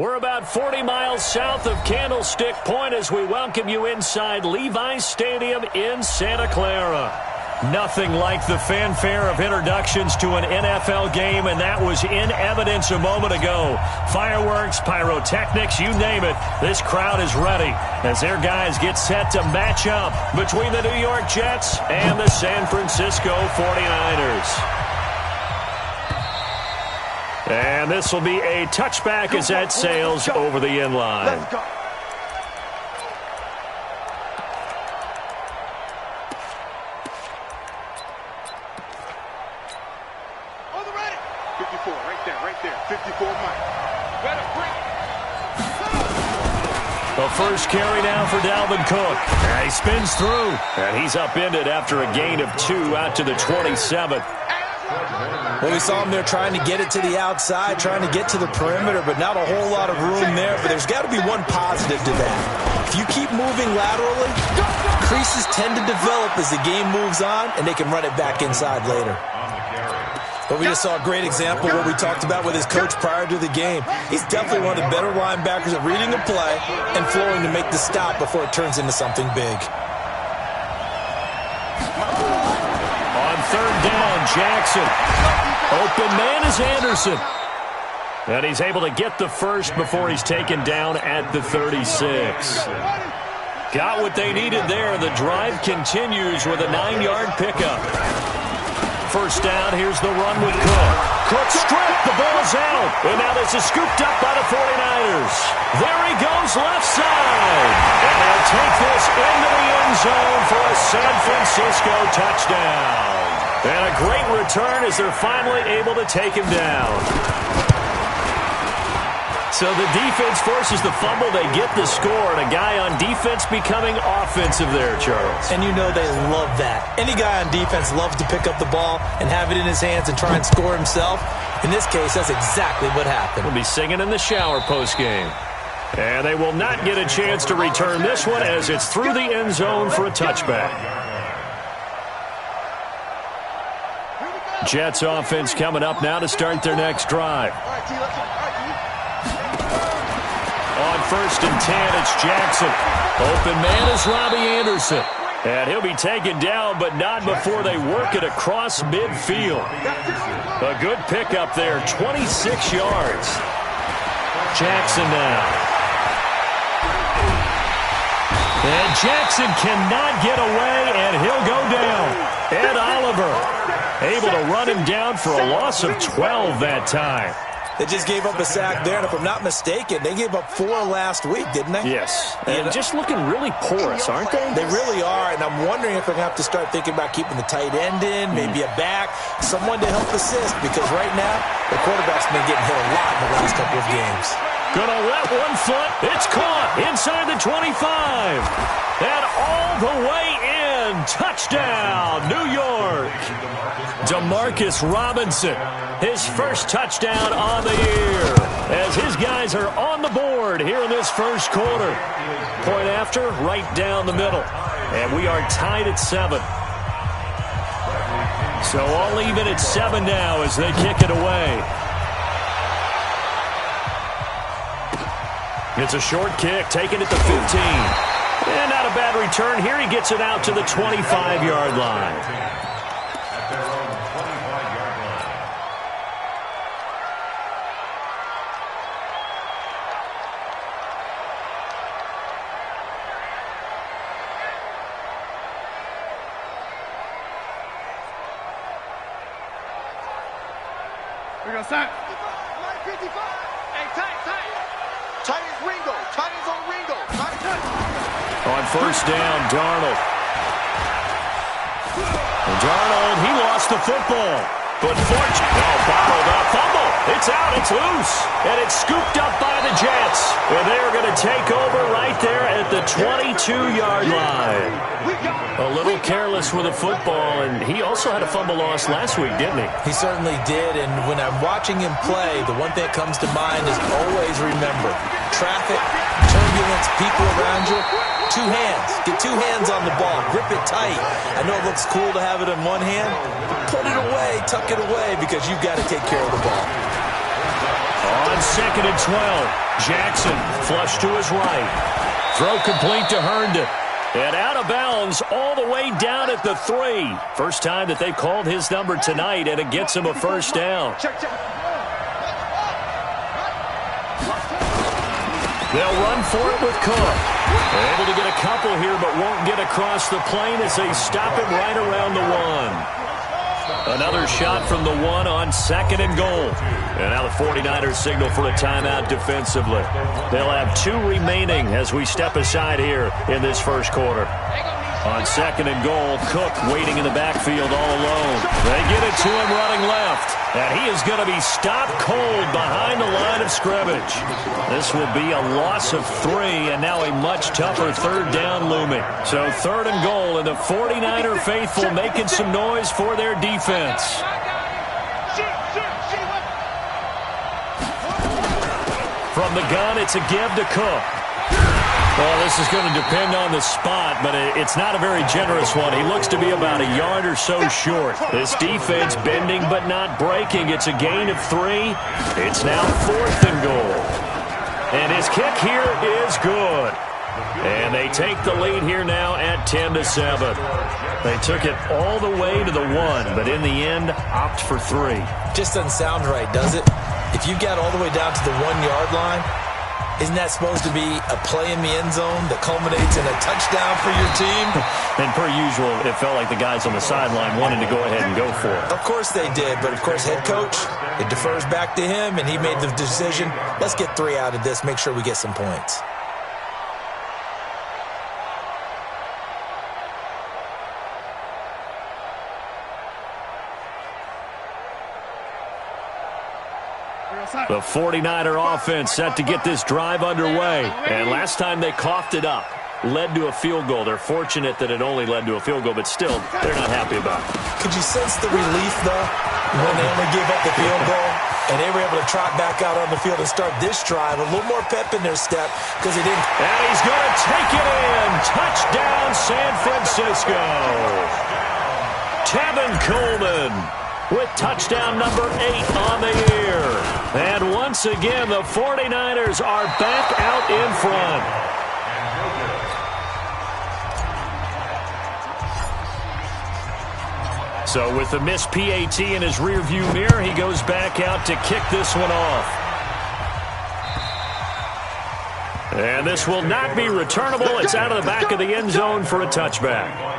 We're about 40 miles south of Candlestick Point as we welcome you inside Levi's Stadium in Santa Clara. Nothing like the fanfare of introductions to an NFL game, and that was in evidence a moment ago. Fireworks, pyrotechnics, you name it. This crowd is ready as their guys get set to match up between the New York Jets and the San Francisco 49ers. And this will be a touchback as that sails over the end line. Let's go. On the ready. 54, right there. 54, Mike. Better bring it. The first carry now for Dalvin Cook. And he spins through. And he's upended after a gain of 2 out to the 27. Well, we saw him there trying to get it to the outside, trying to get to the perimeter, but not a whole lot of room there. But there's got to be one positive to that. If you keep moving laterally, creases tend to develop as the game moves on, and they can run it back inside later. But we just saw a great example of what we talked about with his coach prior to the game. He's definitely one of the better linebackers at reading a play and flowing to make the stop before it turns into something big. On third down, Jackson. Open man is Anderson. And he's able to get the first before he's taken down at the 36. Got what they needed there. The drive continues with a 9-yard pickup. First down, here's the run with Cook. Cook stripped, the ball's out. And now this is scooped up by the 49ers. There he goes left side. And they'll take this into the end zone for a San Francisco touchdown. And a great return as they're finally able to take him down. So the defense forces the fumble. They get the score, and a guy on defense becoming offensive there, Charles. And you know they love that. Any guy on defense loves to pick up the ball and have it in his hands and try and score himself. In this case, that's exactly what happened. We'll be singing in the shower postgame. And they will not get a chance to return this one as it's through the end zone for a touchback. Jets offense coming up now to start their next drive. On first and 10, it's Jackson. Open man is Robbie Anderson. And he'll be taken down, but not before they work it across midfield. A good pickup there, 26 yards. Jackson now. And Jackson cannot get away, and he'll go down. Ed Oliver able to run him down for a loss of 12 that time. They just gave up a sack there, and if I'm not mistaken, they gave up 4 last week, didn't they? Yes. And just looking really porous, aren't they? They really are, and I'm wondering if they're going to have to start thinking about keeping the tight end in, maybe a back, someone to help assist, because right now, the quarterback's been getting hit a lot in the last couple of games. Gonna let one foot. It's caught inside the 25. And all the way in. Touchdown, New York. Demarcus Robinson, his first touchdown on the year. As his guys are on the board here in this first quarter. Point after, right down the middle. And we are tied at 7. So all even at 7 now as they kick it away. It's a short kick, taken at the 15. And not a bad return. Here he gets it out to the 25-yard line. We're going to start. 55. Hey, tight. Tight is Ringo. Tight is on Ringo. Tight. On first down, Darnold. And Darnold, he lost the football. But bottled up. Fumble. It's out. It's loose. And it's scooped up by the Jets. And they're going to take over right there at the 22-yard line. A little careless with a football, and he also had a fumble loss last week, didn't he? He certainly did, and when I'm watching him play, the one thing that comes to mind is always remember, traffic, turbulence, people around you, 2 hands. Get 2 hands on the ball. Grip it tight. I know it looks cool to have it in one hand, but put it away, tuck it away, because you've got to take care of the ball. On 2nd and 12. Jackson flush to his right. Throw complete to Herndon. And out of bounds all the way down at the 3. First time that they've called his number tonight, and it gets him a first down. They'll run for it with Cook. They're able to get a couple here, but won't get across the plane as they stop him right around the 1. Another shot from the 1 on 2nd and goal. And now the 49ers signal for a timeout defensively. They'll have 2 remaining as we step aside here in this first quarter. On 2nd and goal, Cook waiting in the backfield all alone. They get it to him running left. And he is going to be stopped cold behind the line of scrimmage. This will be a loss of 3, and now a much tougher 3rd down looming. So 3rd and goal, and the 49er faithful making some noise for their defense. From the gun, it's a give to Cook. Well, this is going to depend on the spot, but it's not a very generous one. He looks to be about a yard or so short. This defense bending but not breaking. It's a gain of 3. It's now 4th and goal. And his kick here is good. And they take the lead here now at 10-7. They took it all the way to the 1, but in the end, opt for 3. Just doesn't sound right, does it? If you got all the way down to the 1-yard line, isn't that supposed to be a play in the end zone that culminates in a touchdown for your team? And per usual, it felt like the guys on the sideline wanted to go ahead and go for it. Of course they did, but of course head coach, it defers back to him, and he made the decision, let's get 3 out of this, make sure we get some points. The 49er offense set to get this drive underway. And last time they coughed it up, led to a field goal. They're fortunate that it only led to a field goal, but still, they're not happy about it. Could you sense the relief, though, when they only gave up the field goal? And they were able to trot back out on the field and start this drive. A little more pep in their step because he didn't. And he's going to take it in. Touchdown, San Francisco. Tevin Coleman with touchdown number 8 on the year. And once again, the 49ers are back out in front. So with the missed PAT in his rearview mirror, he goes back out to kick this one off. And this will not be returnable. It's out of the back of the end zone for a touchback.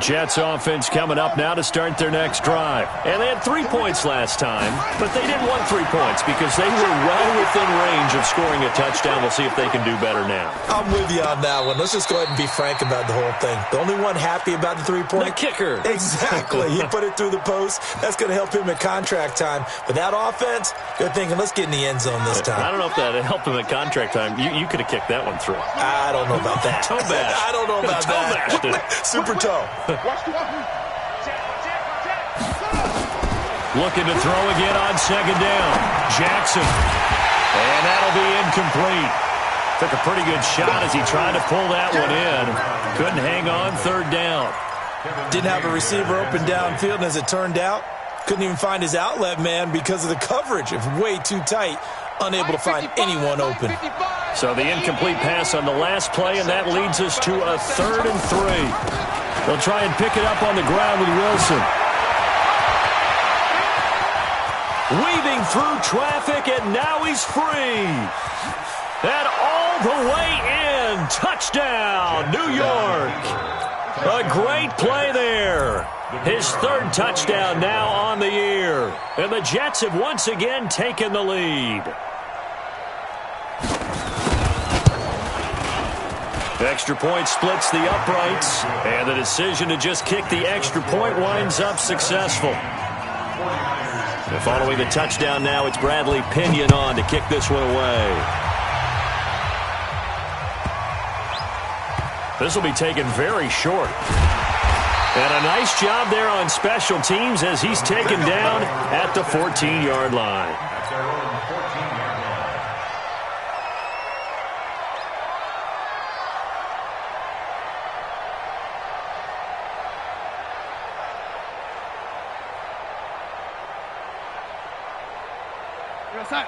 Jets offense coming up now to start their next drive. And they had 3 points last time, but they didn't want 3 points because they were well within range of scoring a touchdown. We'll see if they can do better now. I'm with you on that one. Let's just go ahead and be frank about the whole thing. The only one happy about the 3-point? The kicker. Exactly. He put it through the post. That's going to help him at contract time. But that offense, they're thinking, let's get in the end zone this time. I don't know if that helped him at contract time. You could have kicked that one through. I don't know about that. Toe bash. I don't know about that. Super toe. Looking to throw again on 2nd down. Jackson. And that'll be incomplete. Took a pretty good shot as he tried to pull that one in. Couldn't hang on 3rd down. Didn't have a receiver open downfield, and as it turned out, couldn't even find his outlet man because of the coverage. It was way too tight. Unable to find anyone open. So the incomplete pass on the last play, and that leads us to a 3rd and 3. They'll try and pick it up on the ground with Wilson. Weaving through traffic, and now he's free. And all the way in. Touchdown, New York. A great play there. His 3rd touchdown now on the year. And the Jets have once again taken the lead. Extra point splits the uprights, and the decision to just kick the extra point winds up successful. And following the touchdown now, it's Bradley Pinion on to kick this one away. This will be taken very short. And a nice job there on special teams as he's taken down at the 14-yard line.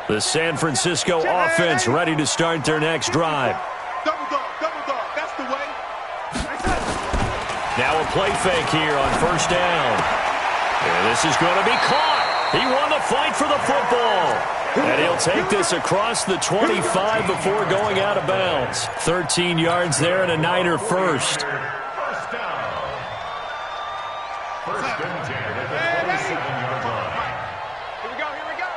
The San Francisco offense ready to start their next drive. Double dog, that's the way. Now a play fake here on first down. And this is going to be caught. He won the fight for the football. And he'll take this across the 25 before going out of bounds. 13 yards there and a Niner first. First down. First and 10 at the 47-yard line. Here we go.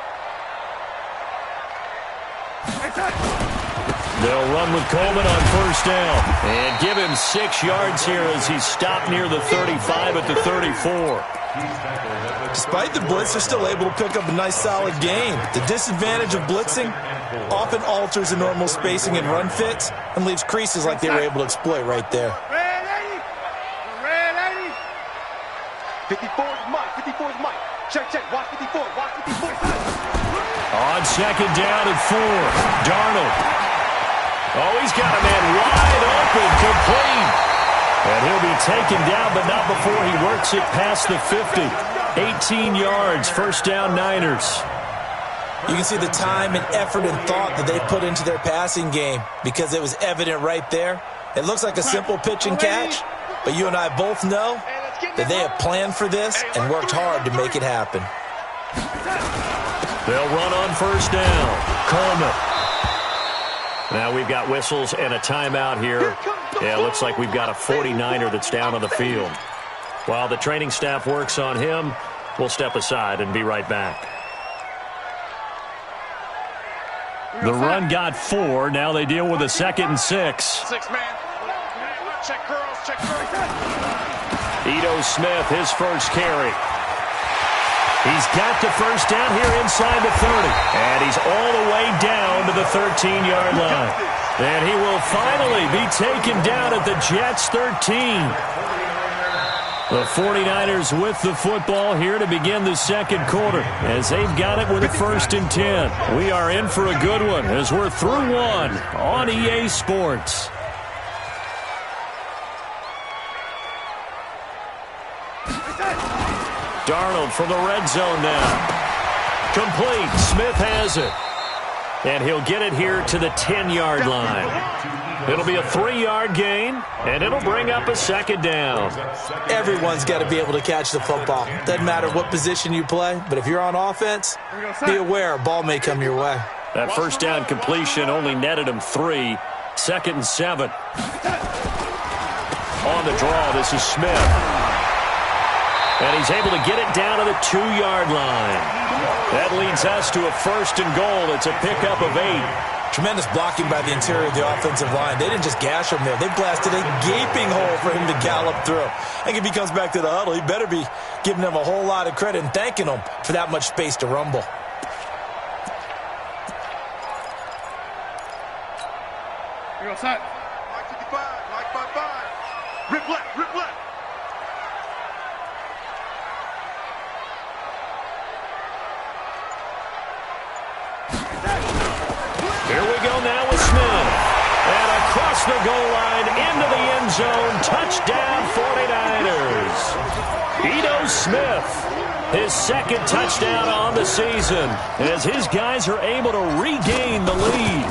They'll run with Coleman on first down. And give him 6 yards here as he's stopped near the 35 at the 34. Despite the blitz, they're still able to pick up a nice, solid gain. The disadvantage of blitzing often alters the normal spacing and run fits and leaves creases like they were able to exploit right there. Red 80. 54's Mike. Check. Watch 54. On second down and 4. Darnold. Oh, he's got a man wide open, complete. And he'll be taken down, but not before he works it past the 50. 18 yards, first down Niners. You can see the time and effort and thought that they put into their passing game because it was evident right there. It looks like a simple pitch and catch, but you and I both know that they have planned for this and worked hard to make it happen. They'll run on first down. Coleman. Now we've got whistles and a timeout here. Yeah, it looks like we've got a 49er that's down on the field. While the training staff works on him, we'll step aside and be right back. The run got 4. Now they deal with a 2nd and 6. 6 man. Check girls. Ito Smith, his first carry. He's got the first down here inside the 30. And he's all the way down to the 13-yard line. And he will finally be taken down at the Jets' 13. The 49ers with the football here to begin the second quarter as they've got it with a 1st and 10. We are in for a good one as we're through one on EA Sports. Darnold from the red zone now. Complete. Smith has it. And he'll get it here to the 10-yard line. It'll be a 3-yard gain, and it'll bring up a 2nd down. Everyone's got to be able to catch the football. Doesn't matter what position you play, but if you're on offense, be aware a ball may come your way. That first down completion only netted him 3. 2nd and 7. On the draw, this is Smith. And he's able to get it down to the 2-yard line. That leads us to a 1st and goal. It's a pickup of 8. Tremendous blocking by the interior of the offensive line. They didn't just gash him there. They blasted a gaping hole for him to gallop through. I think if he comes back to the huddle, he better be giving them a whole lot of credit and thanking them for that much space to rumble. Here goes Mike 55. Mike 55. Rip left. Here we go now with Smith. And across the goal line into the end zone. Touchdown 49ers. Ito Smith, his 2nd touchdown on the season as his guys are able to regain the lead.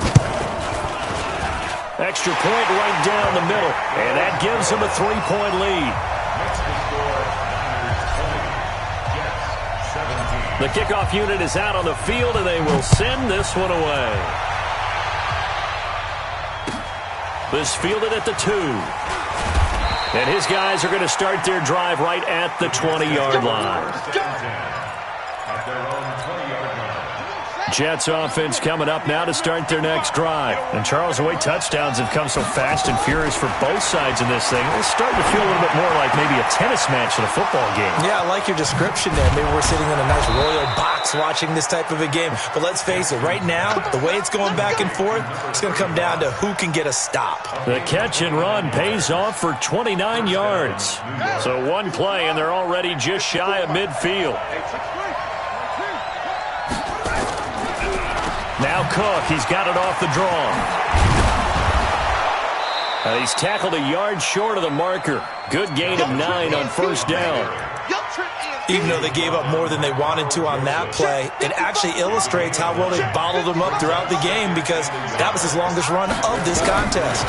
Extra point right down the middle. And that gives them a 3-point lead. The kickoff unit is out on the field, and they will send this one away. This fielded at the 2. And his guys are going to start their drive right at the 20-yard line. Jets offense coming up now to start their next drive. And Charles, the way touchdowns have come so fast and furious for both sides in this thing, it's starting to feel a little bit more like maybe a tennis match than a football game. Yeah, I like your description there. Maybe we're sitting in a nice royal box watching this type of a game. But let's face it, right now, the way it's going back and forth, it's going to come down to who can get a stop. The catch and run pays off for 29 yards. So one play, and they're already just shy of midfield. Now Cook, he's got it off the draw. He's tackled a yard short of the marker. Good gain of 9 on first down. Young Trent in. Even though they gave up more than they wanted to on that play, it actually illustrates how well they bottled them up throughout the game because that was his longest run of this contest.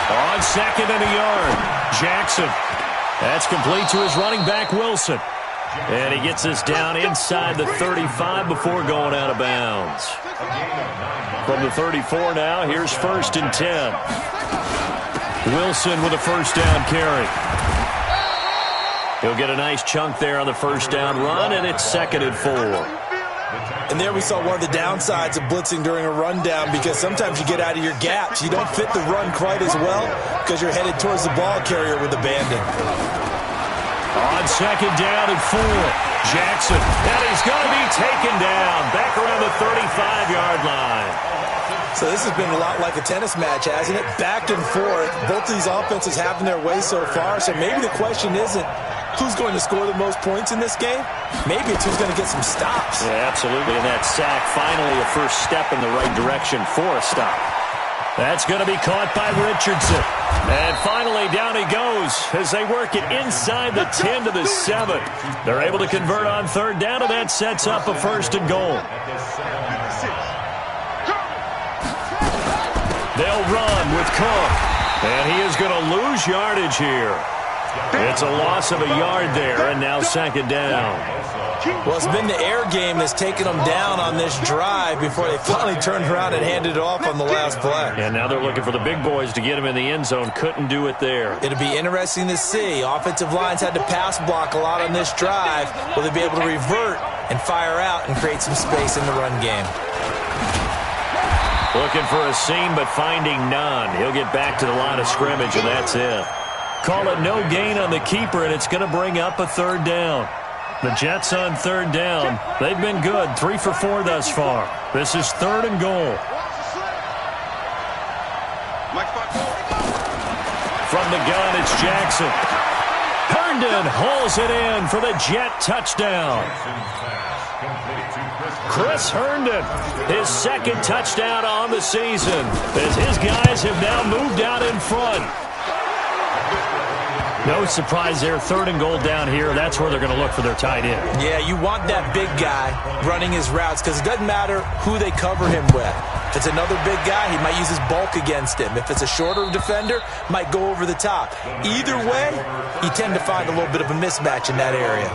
On second and a yard, Jackson. That's complete to his running back, Wilson. And he gets us down inside the 35 before going out of bounds. From the 34 now, here's 1st and 10. Wilson with a first down carry. He'll get a nice chunk there on the first down run, and it's 2nd and 4. And there we saw one of the downsides of blitzing during a rundown because sometimes you get out of your gaps. You don't fit the run quite as well because you're headed towards the ball carrier with abandon. On 2nd down and 4, Jackson. And he's going to be taken down back around the 35-yard line. So this has been a lot like a tennis match, hasn't it? Back and forth. Both of these offenses having their way so far. So maybe the question isn't who's going to score the most points in this game. Maybe it's who's going to get some stops. Yeah, absolutely. And that sack, finally a first step in the right direction for a stop. That's going to be caught by Richardson. And finally, down he goes as they work it inside the 10 to the 7. They're able to convert on 3rd down, and that sets up a 1st and goal. They'll run with Cook. And he is going to lose yardage here. It's a loss of a yard there, and now 2nd down. Well, it's been the air game that's taken them down on this drive before they finally turned around and handed it off on the last play. And now they're looking for the big boys to get him in the end zone. Couldn't do it there. It'll be interesting to see. Offensive lines had to pass block a lot on this drive. Will they be able to revert and fire out and create some space in the run game? Looking for a seam, but finding none. He'll get back to the line of scrimmage, and that's it. Call it no gain on the keeper, and it's going to bring up a 3rd down. The Jets on 3rd down. They've been good, 3 for 4 thus far. This is 3rd and goal. From the gun, it's Jackson. Herndon hauls it in for the Jet touchdown. Chris Herndon, his 2nd touchdown on the season, as his guys have now moved out in front. No surprise there, 3rd and goal down here. That's where they're going to look for their tight end. Yeah, you want that big guy running his routes because it doesn't matter who they cover him with. If it's another big guy, he might use his bulk against him. If it's a shorter defender, might go over the top. Either way, you tend to find a little bit of a mismatch in that area.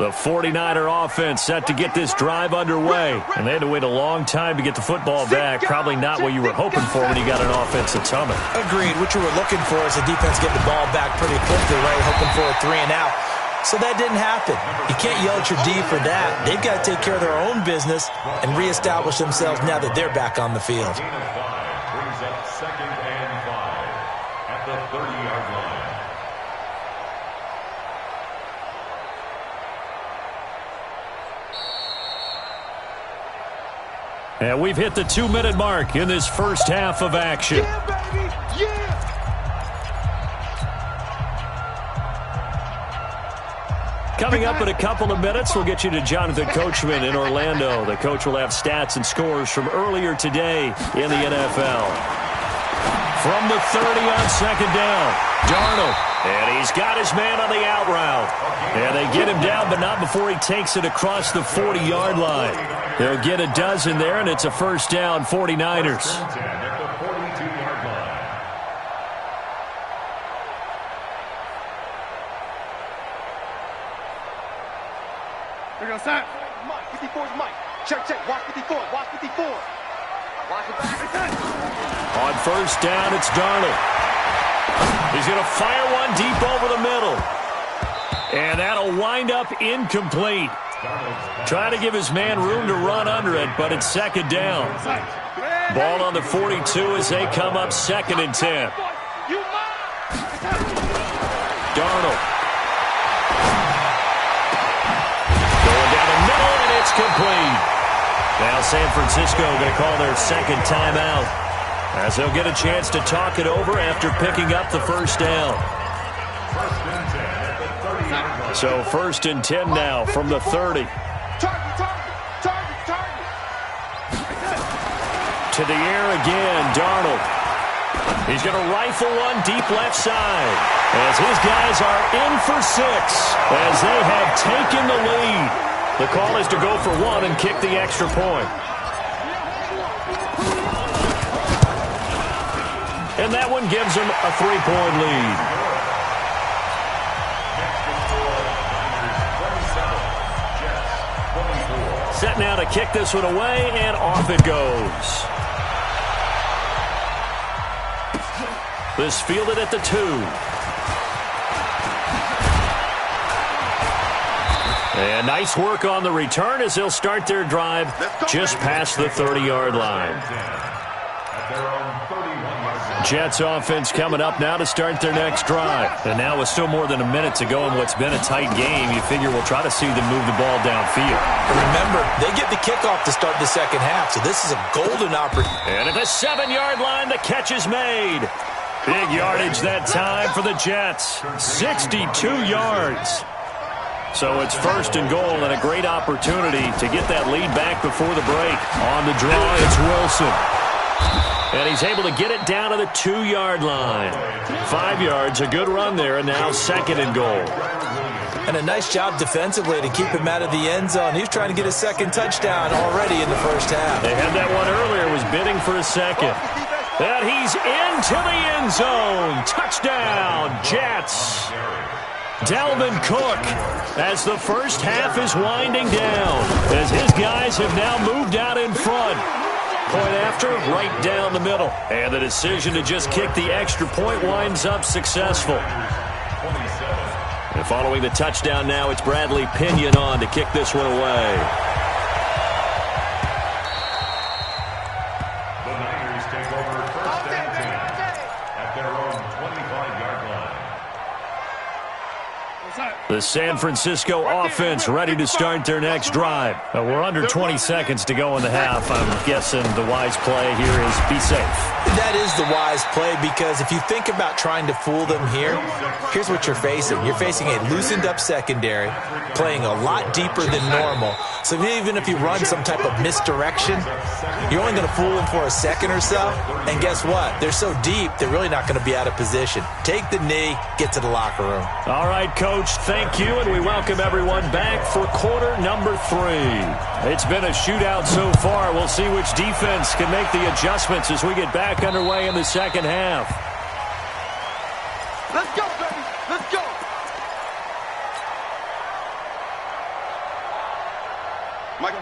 The 49er offense set to get this drive underway. And they had to wait a long time to get the football back. Probably not what you were hoping for when you got an offense that's humming. Agreed. What you were looking for is the defense getting the ball back pretty quickly, right? Hoping for a 3 and out. So that didn't happen. You can't yell at your D for that. They've got to take care of their own business and reestablish themselves now that they're back on the field. Brings up 2nd and 5 at the 30-yard line. And we've hit the 2-minute mark in this first half of action. Yeah, baby! Yeah! Coming up in a couple of minutes, we'll get you to Jonathan Coachman in Orlando. The coach will have stats and scores from earlier today in the NFL. From the 30 on 2nd down, Darnold. And he's got his man on the out route. And they get him down, but not before he takes it across the 40-yard line. They'll get a dozen there, and it's a first down, 49ers. Here goes Sam. Mike, 54's Mike. Check, check. Watch 54. Watch 54. Watch it back. On first down, it's Darnold. He's going to fire one deep over the middle. And that'll wind up incomplete. Trying to give his man room to run under it, but it's 2nd down. Ball on the 42 as they come up 2nd and 10. Darnold. Going down the middle, and it's complete. Now San Francisco going to call their 2nd timeout. as they'll get a chance to talk it over after picking up the first down. So 1st and 10 now from the 30. To the air again, Darnold. He's going to rifle one deep left side as his guys are in for 6 as they have taken the lead. The call is to go for 1 and kick the extra point. And that one gives them a 3-point lead. Set now to kick this one away, and off it goes. This fielded at the 2. And nice work on the return as they'll start their drive just past the 30-yard line. Jets offense coming up now to start their next drive. And now with still more than a minute to go in what's been a tight game, you figure we'll try to see them move the ball downfield. Remember, they get the kickoff to start the second half, so this is a golden opportunity. And at the 7-yard line, the catch is made. Big yardage that time for the Jets. 62 yards. So it's 1st and goal and a great opportunity to get that lead back before the break. On the draw, it's Wilson. And he's able to get it down to the 2-yard line. 5 yards, a good run there, and now 2nd and goal. And a nice job defensively to keep him out of the end zone. He was trying to get a second touchdown already in the first half. They had that one earlier, was bidding for a second. And he's into the end zone. Touchdown, Jets. Dalvin Cook, as the first half is winding down, as his guys have now moved out in front. Point after, right down the middle. And the decision to just kick the extra point winds up successful. And following the touchdown now, it's Bradley Pinion on to kick this one away. The Niners take over 1st and 10 at their own 25-yard line. The San Francisco offense ready to start their next drive. We're under 20 seconds to go in the half. I'm guessing the wise play here is be safe. That is the wise play, because if you think about trying to fool them here, here's what you're facing. You're facing a loosened up secondary, playing a lot deeper than normal. So even if you run some type of misdirection, you're only going to fool them for a second or so. And guess what? They're so deep, they're really not going to be out of position. Take the knee, get to the locker room. All right, Coach, thank you, and we welcome everyone back for quarter number 3. It's been a shootout so far. We'll see which defense can make the adjustments as we get back underway in the second half. Let's go, baby. Let's go.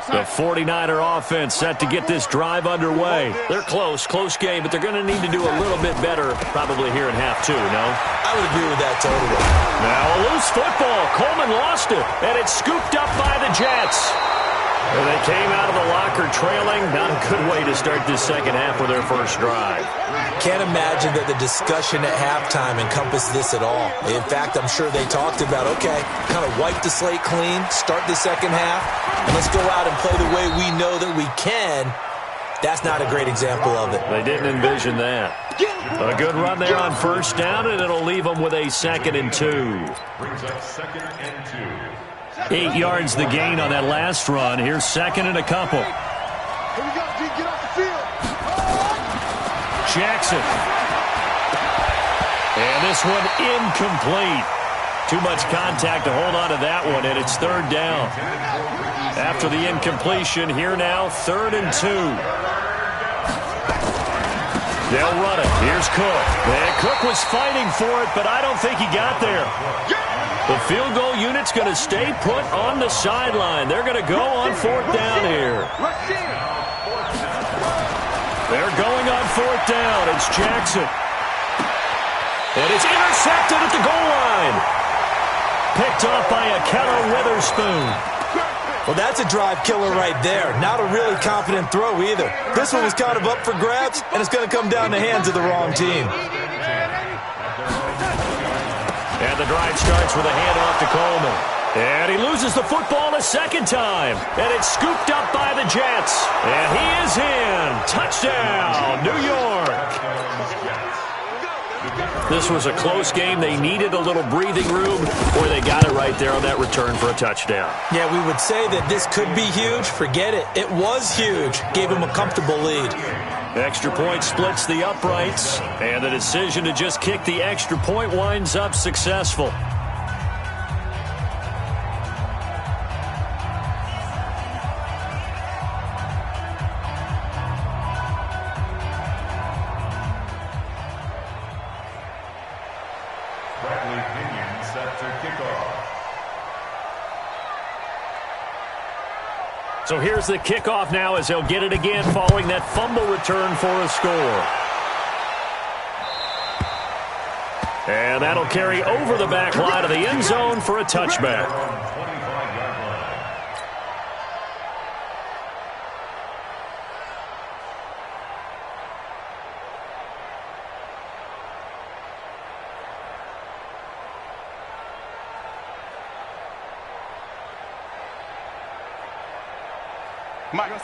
The 49er offense set to get this drive underway. They're close game, but they're going to need to do a little bit better probably here in half 2, no? I would agree with that totally. Now a loose football. Coleman lost it, and it's scooped up by the Jets. And they came out of the locker trailing. Not a good way to start this second half with their first drive. Can't imagine that the discussion at halftime encompassed this at all. In fact, I'm sure they talked about, okay, kind of wipe the slate clean, start the second half, and let's go out and play the way we know that we can. That's not a great example of it. They didn't envision that. A good run there on first down, and it'll leave them with a 2nd and 2. Brings up 2nd and 2. 8 yards the gain on that last run. Here's 2nd and a couple. Here we go, G. Get off the field. Jackson. And this one incomplete. Too much contact to hold on to that one, and it's 3rd down. After the incompletion, here now, 3rd and 2. They'll run it. Here's Cook. And Cook was fighting for it, but I don't think he got there. The field goal unit's going to stay put on the sideline. They're going to go on 4th down here. They're going on 4th down. It's Jackson. And it's intercepted at the goal line. Picked off by Akello Witherspoon. Well, that's a drive killer right there. Not a really confident throw either. This one was kind of up for grabs, and it's going to come down the hands of the wrong team. And the drive starts with a handoff to Coleman. And he loses the football a second time. And it's scooped up by the Jets. And he is in. Touchdown, New York. This was a close game. They needed a little breathing room. Boy, they got it right there on that return for a touchdown. Yeah, we would say that this could be huge. Forget it. It was huge. Gave him a comfortable lead. Extra point splits the uprights. And the decision to just kick the extra point winds up successful. So here's the kickoff now as they'll get it again following that fumble return for a score. And that'll carry over the back line of the end zone for a touchback.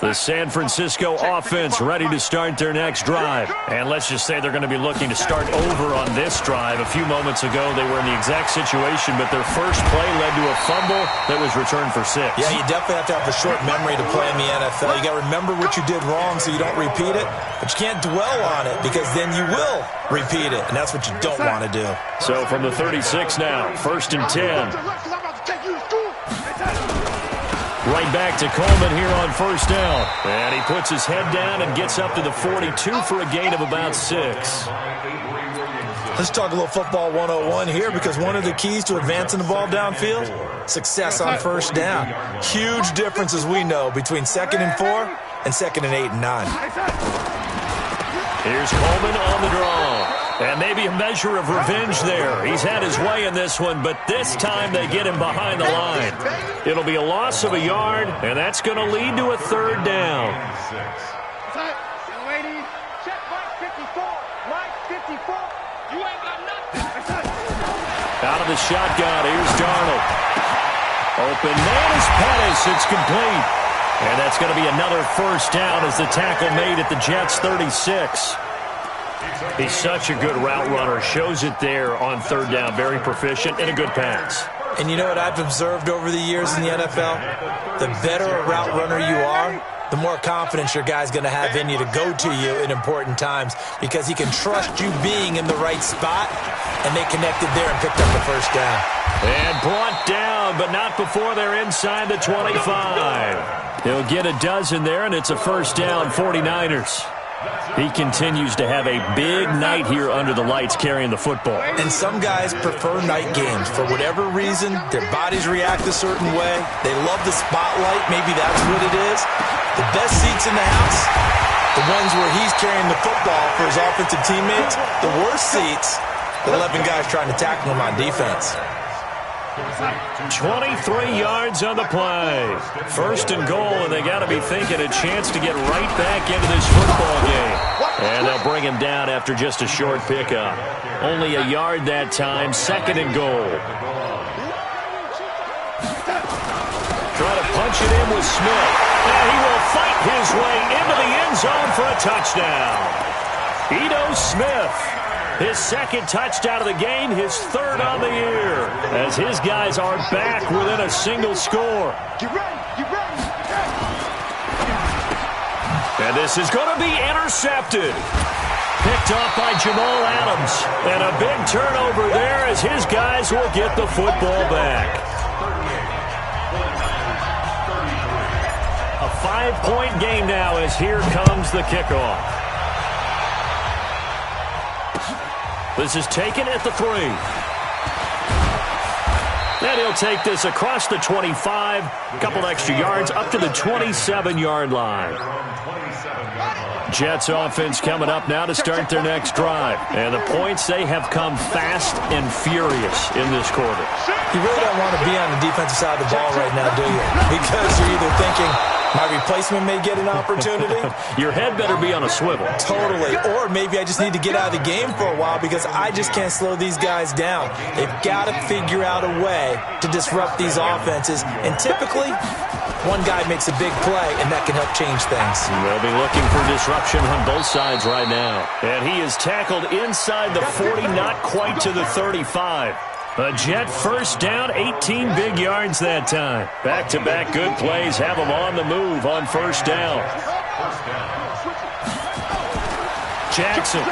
The San Francisco offense ready to start their next drive. And let's just say they're going to be looking to start over on this drive. A few moments ago, they were in the exact situation, but their first play led to a fumble that was returned for 6. Yeah, you definitely have to have a short memory to play in the NFL. You got to remember what you did wrong so you don't repeat it, but you can't dwell on it because then you will repeat it, and that's what you don't want to do. So from the 36 now, 1st and 10. Right back to Coleman here on 1st down. And he puts his head down and gets up to the 42 for a gain of about 6. Let's talk a little football 101 here because one of the keys to advancing the ball downfield, success on 1st down. Huge difference, as we know, between 2nd and 4 and 2nd and 8 and 9. Here's Coleman on the draw. And maybe a measure of revenge there. He's had his way in this one, but this time they get him behind the line. It'll be a loss of a yard, and that's going to lead to a 3rd down. Out of the shotgun, here's Darnold. Open man is Pettis. It's complete. And that's going to be another 1st down as the tackle made at the Jets' 36. He's such a good route runner. Shows it there on 3rd down. Very proficient and a good pass. And you know what I've observed over the years in the NFL? The better a route runner you are, the more confidence your guy's going to have in you to go to you in important times because he can trust you being in the right spot, and they connected there and picked up the 1st down. And brought down, but not before they're inside the 25. He'll get a dozen there, and it's a 1st down, 49ers. He continues to have a big night here under the lights carrying the football. And some guys prefer night games. For whatever reason, their bodies react a certain way. They love the spotlight. Maybe that's what it is. The best seats in the house, the ones where he's carrying the football for his offensive teammates. The worst seats, the 11 guys trying to tackle him on defense. 23 yards on the play. 1st and goal, and they got to be thinking a chance to get right back into this football game. And they'll bring him down after just a short pickup. Only a yard that time. 2nd and goal. Try to punch it in with Smith. And he will fight his way into the end zone for a touchdown. Ito Smith. His 2nd touchdown of the game, his 3rd on the year, as his guys are back within a single score. And this is going to be intercepted. Picked off by Jamal Adams. And a big turnover there as his guys will get the football back. A 5-point game now as here comes the kickoff. This is taken at the 3. And he'll take this across the 25. A couple extra yards up to the 27-yard line. Jets offense coming up now to start their next drive. And the points, they have come fast and furious in this quarter. You really don't want to be on the defensive side of the ball right now, do you? Because you're either thinking, My replacement may get an opportunity. Your head better be on a swivel. Totally. Or maybe I just need to get out of the game for a while because I just can't slow these guys down. They've got to figure out a way to disrupt these offenses. And typically, one guy makes a big play, and that can help change things. They'll be looking for disruption on both sides right now. And he is tackled inside the 40, not quite to the 35. A Jet first down, 18 big yards that time. Back-to-back good plays have him on the move on first down. Jackson.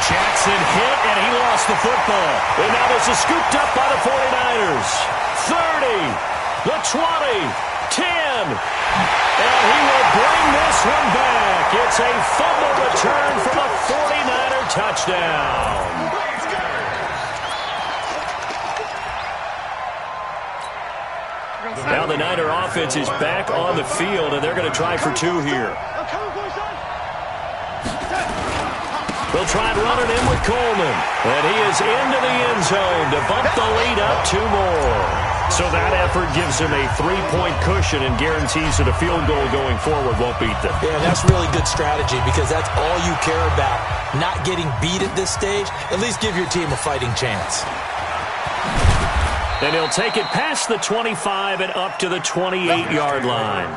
Jackson hit, and he lost the football. And now this is scooped up by the 49ers. 30, the 20, 10. And he will bring this one back. It's a fumble return from a 49er touchdown. Now the Niner offense is back on the field, and they're going to try for two here. They'll try and run it in with Coleman. And he is into the end zone to bump the lead up two more. So that effort gives him a 3-point cushion and guarantees that a field goal going forward won't beat them. Yeah, that's really good strategy because that's all you care about. Not getting beat at this stage. At least give your team a fighting chance. And he'll take it past the 25 and up to the 28-yard line.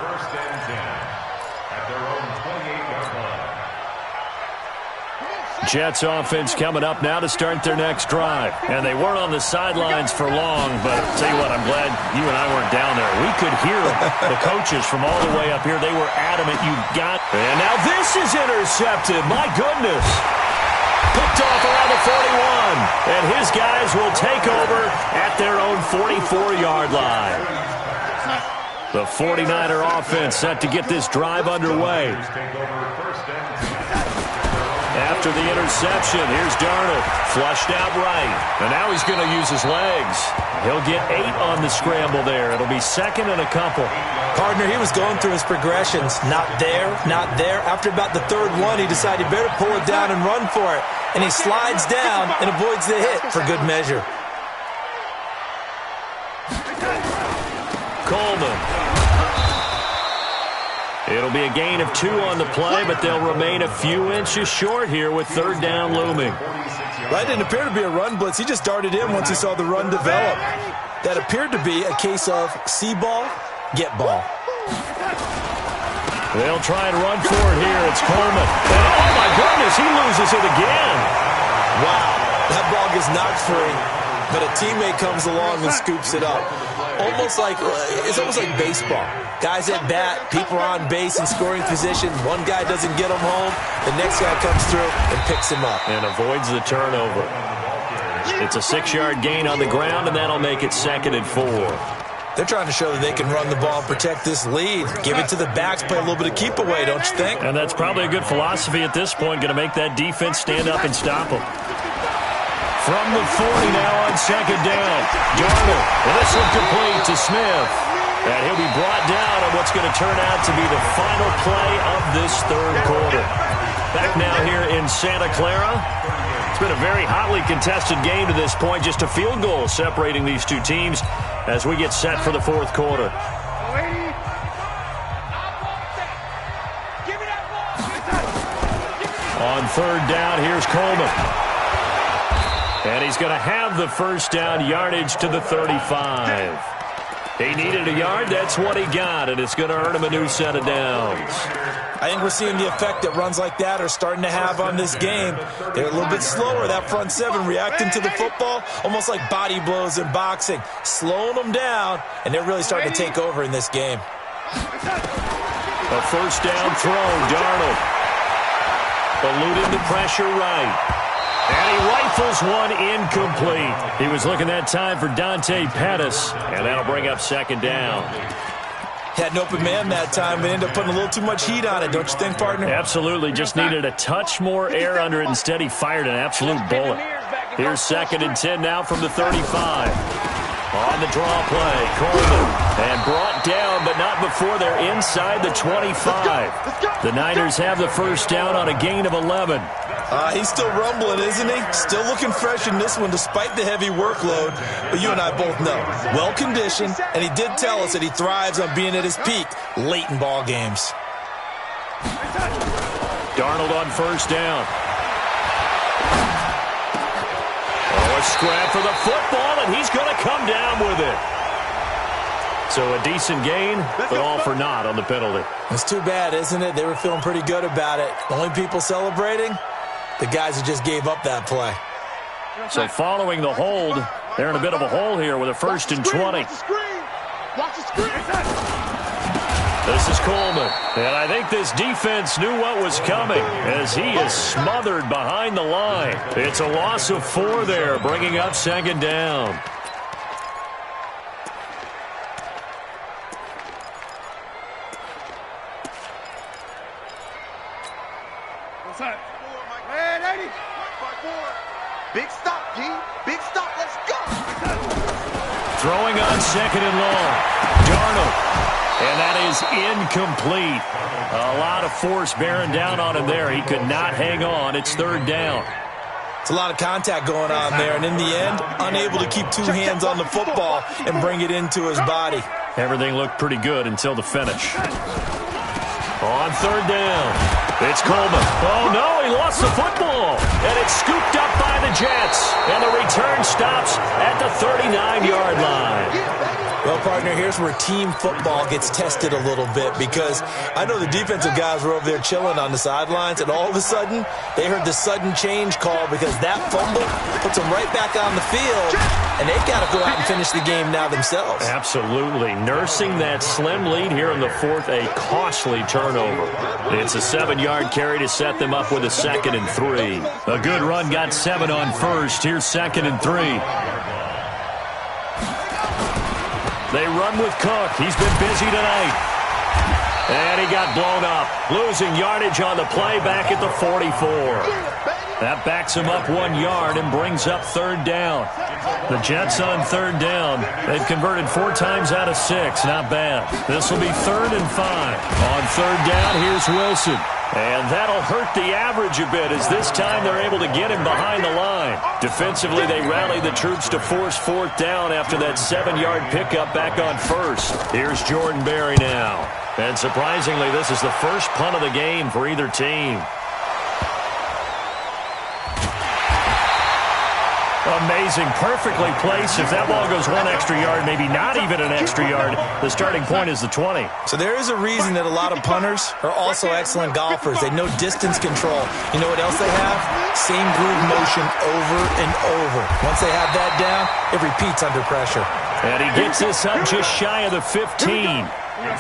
Jets offense coming up now to start their next drive. And they weren't on the sidelines for long, but I'll tell you what, I'm glad you and I weren't down there. We could hear the coaches from all the way up here. They were adamant. You got. And now this is intercepted. My goodness. Picked off around the 41. And his guys will take over at their own 44-yard line. The 49er offense set to get this drive underway. After the interception, here's Darnold. Flushed out right. And now he's going to use his legs. He'll get 8 on the scramble there. It'll be second and a couple. Partner, he was going through his progressions. Not there, not there. After about the third one, he decided he better pull it down and run for it. And he slides down and avoids the hit for good measure. Coleman. It'll be a gain of 2 on the play, but they'll remain a few inches short here with third down looming. That didn't appear to be a run blitz. He just darted in once he saw the run develop. That appeared to be a case of see ball, get ball. They'll try and run for it here. It's Coleman. And oh, my goodness, he loses it again. Wow, that ball gets knocked free, but a teammate comes along and scoops it up. It's almost like baseball. Guys at bat, people are on base in scoring position. One guy doesn't get him home. The next guy comes through and picks him up. And avoids the turnover. It's a 6-yard gain on the ground, and that'll make it second and 4. They're trying to show that they can run the ball and protect this lead. Give it to the backs, play a little bit of keep away, don't you think? And that's probably a good philosophy at this point. Going to make that defense stand up and stop them. From the 40 now on second down. Darnold. And this one complete to Smith. And he'll be brought down on what's going to turn out to be the final play of this third quarter. Back now here in Santa Clara. It's been a very hotly contested game to this point. Just a field goal separating these two teams as we get set for the fourth quarter. On third down, here's Coleman. And he's going to have the first down, yardage to the 35. He needed a yard. That's what he got, and it's going to earn him a new set of downs. I think we're seeing the effect that runs like that are starting to have on this game. They're a little bit slower, that front seven, reacting to the football, almost like body blows in boxing, slowing them down, and they're really starting to take over in this game. A first down throw, Darnold. Eluding the pressure right. And he rifles one incomplete. He was looking that time for Dante Pettis, and that'll bring up second down. Had an open man that time, but ended up putting a little too much heat on it, don't you think, partner? Absolutely. Just needed a touch more air under it. Instead, he fired an absolute bullet. Here's second and 10 now from the 35. On the draw play, Coleman. And brought down, but not before they're inside the 25. The Niners have the first down on a gain of 11. He's still rumbling, isn't he? Still looking fresh in this one despite the heavy workload. But you and I both know, well-conditioned, and he did tell us that he thrives on being at his peak late in ball games. Darnold on first down. Oh, a scrap for the football, and he's going to come down with it. So a decent gain, but all for naught on the penalty. It's too bad, isn't it? They were feeling pretty good about it. The only people celebrating, the guys who just gave up that play. So following the hold, they're in a bit of a hole here with a 1st and 20. Watch the screen. This is Coleman, and I think this defense knew what was coming as he is smothered behind the line. It's a loss of 4 there, bringing up 2nd down. Big stop, G. Big stop. Let's go. Throwing on 2nd and long. Darnold. And that is incomplete. A lot of force bearing down on him there. He could not hang on. It's 3rd down. It's a lot of contact going on there. And in the end, unable to keep 2 hands on the football and bring it into his body. Everything looked pretty good until the finish. On 3rd down. It's Coleman. Oh, no, he lost the football. And it's scooped up by the Jets. And the return stops at the 39-yard line. Well, partner, here's where team football gets tested a little bit because I know the defensive guys were over there chilling on the sidelines, and all of a sudden, they heard the sudden change call because that fumble puts them right back on the field, and they've got to go out and finish the game now themselves. Absolutely. Nursing that slim lead here in the 4th, a costly turnover. It's a 7-yard carry to set them up with a 2nd and 3. A good run got 7 on 1st. Here's 2nd and 3. They run with Cook. He's been busy tonight. And he got blown up. Losing yardage on the play back at the 44. That backs him up 1 yard and brings up 3rd down. The Jets on 3rd down. They've converted 4 times out of 6. Not bad. This will be 3rd and 5. On 3rd down, here's Wilson. And that'll hurt the average a bit as this time they're able to get him behind the line. Defensively, they rally the troops to force 4th down after that 7-yard pickup back on 1st. Here's Jordan Berry now. And surprisingly, this is the first punt of the game for either team. Amazing. Perfectly placed. If that ball goes 1 extra yard, maybe not even an extra yard, the starting point is the 20. So there is a reason that a lot of punters are also excellent golfers. They know distance control. You know what else they have? Same groove motion over and over. Once they have that down, it repeats under pressure. And he gets this up just shy of the 15.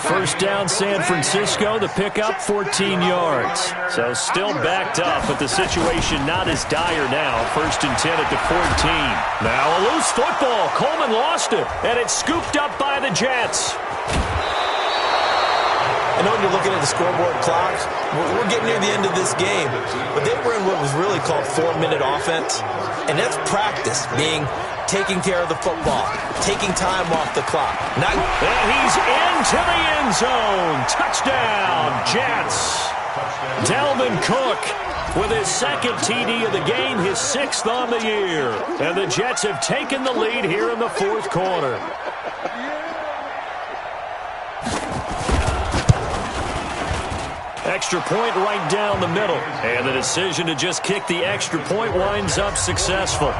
First down, San Francisco. The pickup, 14 yards. So still backed up, but the situation not as dire now. 1st and 10 at the 14. Now a loose football. Coleman lost it, and it's scooped up by the Jets. I know when you're looking at the scoreboard clock, we're getting near the end of this game, but they were in what was really called 4-minute offense, and that's practice, being taking care of the football, taking time off the clock. And he's into the end zone. Touchdown, Jets. Dalvin Cook with his 2nd TD of the game, his 6th on the year. And the Jets have taken the lead here in the 4th quarter. Extra point right down the middle. And the decision to just kick the extra point winds up successful.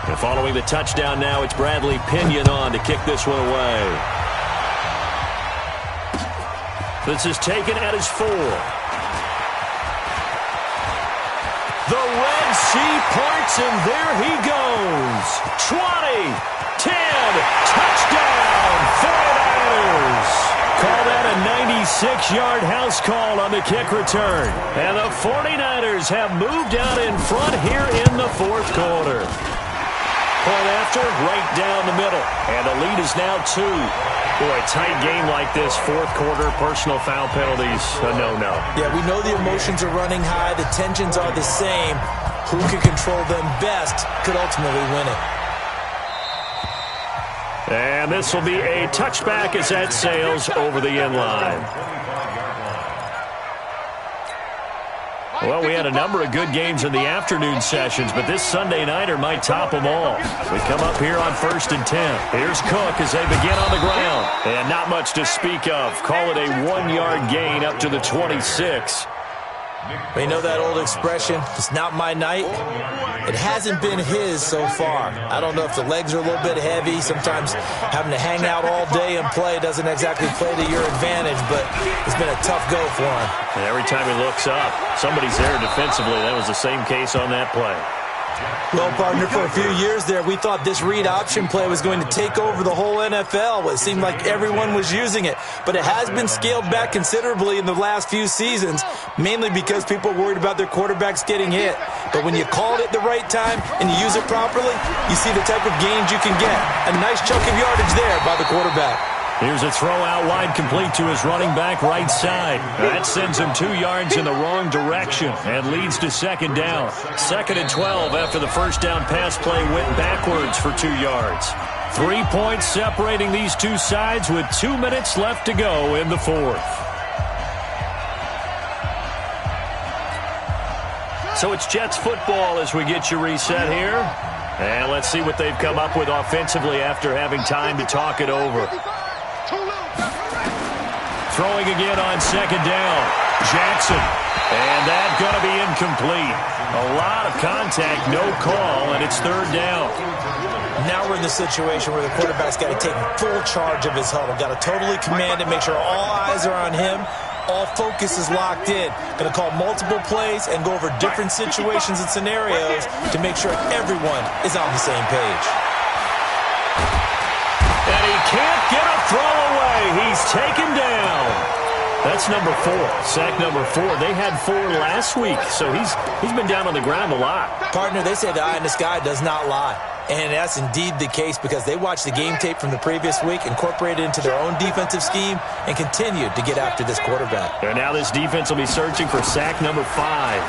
And following the touchdown now, it's Bradley Pinion on to kick this one away. This is taken at his 4. The Red Sea parts, and there he goes. 20, 10, touchdown, 49ers. Call that a 96-yard house call on the kick return. And the 49ers have moved out in front here in the 4th quarter. Point after, right down the middle. And the lead is now 2. Boy, tight game like this, fourth quarter, personal foul penalties, a no-no. Yeah, we know the emotions are running high. The tensions are the same. Who can control them best could ultimately win it. And this will be a touchback as that sails over the end line. Well, we had a number of good games in the afternoon sessions, but this Sunday nighter might top them all. We come up here on 1st and 10. Here's Cook as they begin on the ground. And not much to speak of. Call it a 1-yard gain up to the 26. You know that old expression, it's not my night? It hasn't been his so far. I don't know if the legs are a little bit heavy. Sometimes having to hang out all day and play doesn't exactly play to your advantage, but it's been a tough go for him. And every time he looks up, somebody's there defensively. That was the same case on that play. Well, partner, for a few years there, we thought this read option play was going to take over the whole NFL. It seemed like everyone was using it, but it has been scaled back considerably in the last few seasons, mainly because people are worried about their quarterbacks getting hit. But when you call it at the right time and you use it properly, you see the type of gains you can get. A nice chunk of yardage there by the quarterback. Here's a throw out wide, complete to his running back right side. That sends him 2 yards in the wrong direction and leads to second down. 2nd and 12 after the first down pass play went backwards for 2 yards. 3 points separating these two sides with 2 minutes left to go in the fourth. So it's Jets football as we get you reset here. And let's see what they've come up with offensively after having time to talk it over. Throwing again on 2nd down. Jackson. And that's going to be incomplete. A lot of contact, no call, and it's 3rd down. Now we're in the situation where the quarterback's got to take full charge of his huddle. Got to totally command it, make sure all eyes are on him. All focus is locked in. Going to call multiple plays and go over different situations and scenarios to make sure everyone is on the same page. And he can't get a throw away. He's taken down. That's number 4. Sack number 4. They had 4 last week, so he's been down on the ground a lot. Partner, they say the eye in the sky does not lie. And that's indeed the case because they watched the game tape from the previous week, incorporated it into their own defensive scheme, and continued to get after this quarterback. And now this defense will be searching for sack number 5.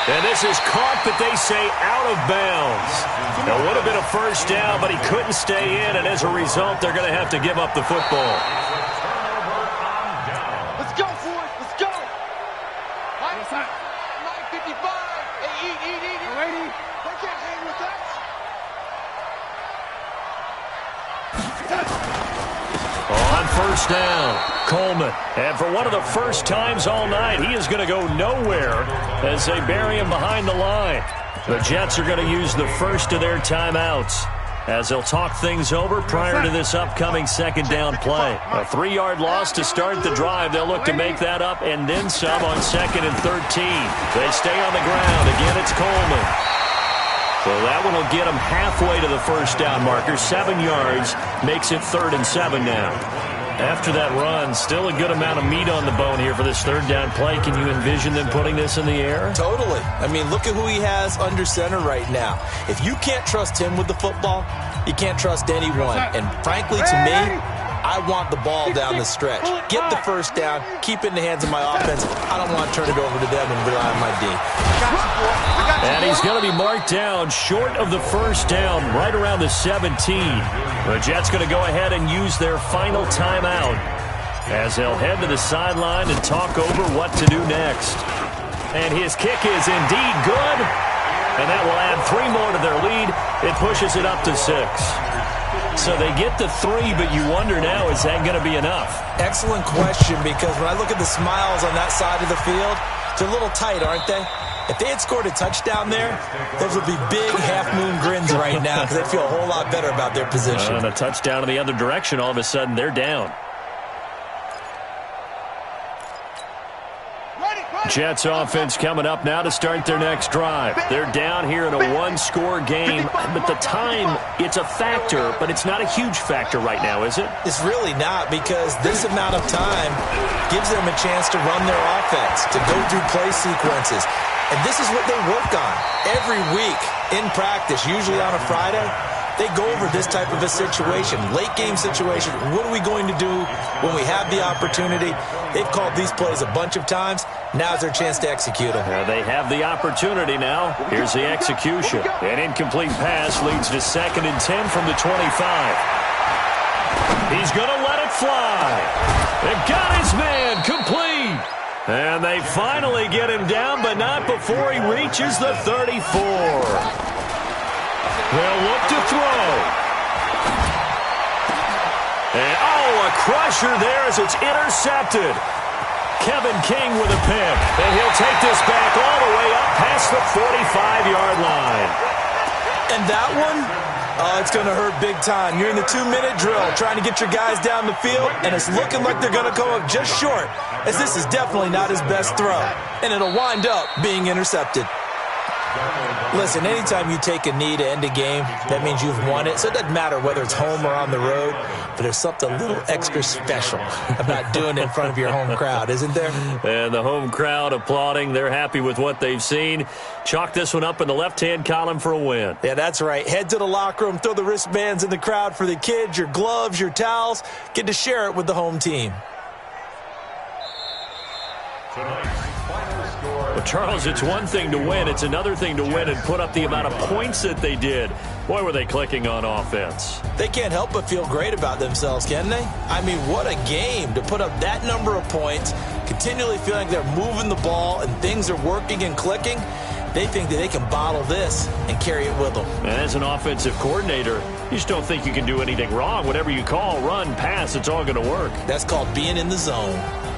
And this is caught, but they say out of bounds. Now, would have been a first down, but he couldn't stay in, and as a result, they're going to have to give up the football. Let's go, boys. Let's go. 9:55. Hey, eat. Ready? They can't hang with us. On first down, Coleman. And for one of the first times all night, he is going to go nowhere as they bury him behind the line. The Jets are going to use the first of their timeouts as they'll talk things over prior to this upcoming 2nd down play. A 3-yard loss to start the drive. They'll look to make that up and then some on 2nd and 13. They stay on the ground. Again, it's Coleman. So that one will get them halfway to the first down marker. 7 yards makes it 3rd and 7 now. After that run, still a good amount of meat on the bone here for this 3rd down play. Can you envision them putting this in the air? Totally. I mean, look at who he has under center right now. If you can't trust him with the football, you can't trust anyone. And frankly, to me, I want the ball down the stretch. Get the first down, keep it in the hands of my offense. I don't want to turn it over to them and rely on my D. And he's going to be marked down short of the first down, right around the 17. The Jets going to go ahead and use their final timeout as they'll head to the sideline and talk over what to do next. And his kick is indeed good, and that will add 3 more to their lead. It pushes it up to 6. So they get the 3, but you wonder now, is that going to be enough? Excellent question, because when I look at the smiles on that side of the field, they're a little tight, aren't they? If they had scored a touchdown there, those would be big half-moon grins right now because they'd feel a whole lot better about their position. And a touchdown in the other direction, all of a sudden they're down. Jets offense coming up now to start their next drive. They're down here in a one-score game, but the time, it's a factor, but it's not a huge factor right now, is it? It's really not, because this amount of time gives them a chance to run their offense, to go through play sequences. And this is what they work on every week in practice, usually on a Friday. They go over this type of a situation, late game situation. What are we going to do when we have the opportunity? They've called these plays a bunch of times. Now's their chance to execute them. They have the opportunity now. Here's the execution. An incomplete pass leads to 2nd and 10 from the 25. He's going to let it fly. They've got his man complete. And they finally get him down, but not before he reaches the 34. They'll look to throw. And, a crusher there as it's intercepted. Kevin King with a pick. And he'll take this back all the way up past the 45-yard line. And that one, it's going to hurt big time. You're in the 2-minute drill trying to get your guys down the field, and it's looking like they're going to come up just short, as this is definitely not his best throw. And it'll wind up being intercepted. Listen, anytime you take a knee to end a game, that means you've won it. So it doesn't matter whether it's home or on the road, but there's something a little extra special about doing it in front of your home crowd, isn't there? And the home crowd applauding. They're happy with what they've seen. Chalk this one up in the left-hand column for a win. Yeah, that's right. Head to the locker room, throw the wristbands in the crowd for the kids, your gloves, your towels. Get to share it with the home team. Well, Charles, it's one thing to win. It's another thing to win and put up the amount of points that they did. Boy, were they clicking on offense. They can't help but feel great about themselves, can they? I mean, what a game to put up that number of points, continually feeling like they're moving the ball and things are working and clicking. They think that they can bottle this and carry it with them. And as an offensive coordinator, you just don't think you can do anything wrong. Whatever you call, run, pass, it's all going to work. That's called being in the zone.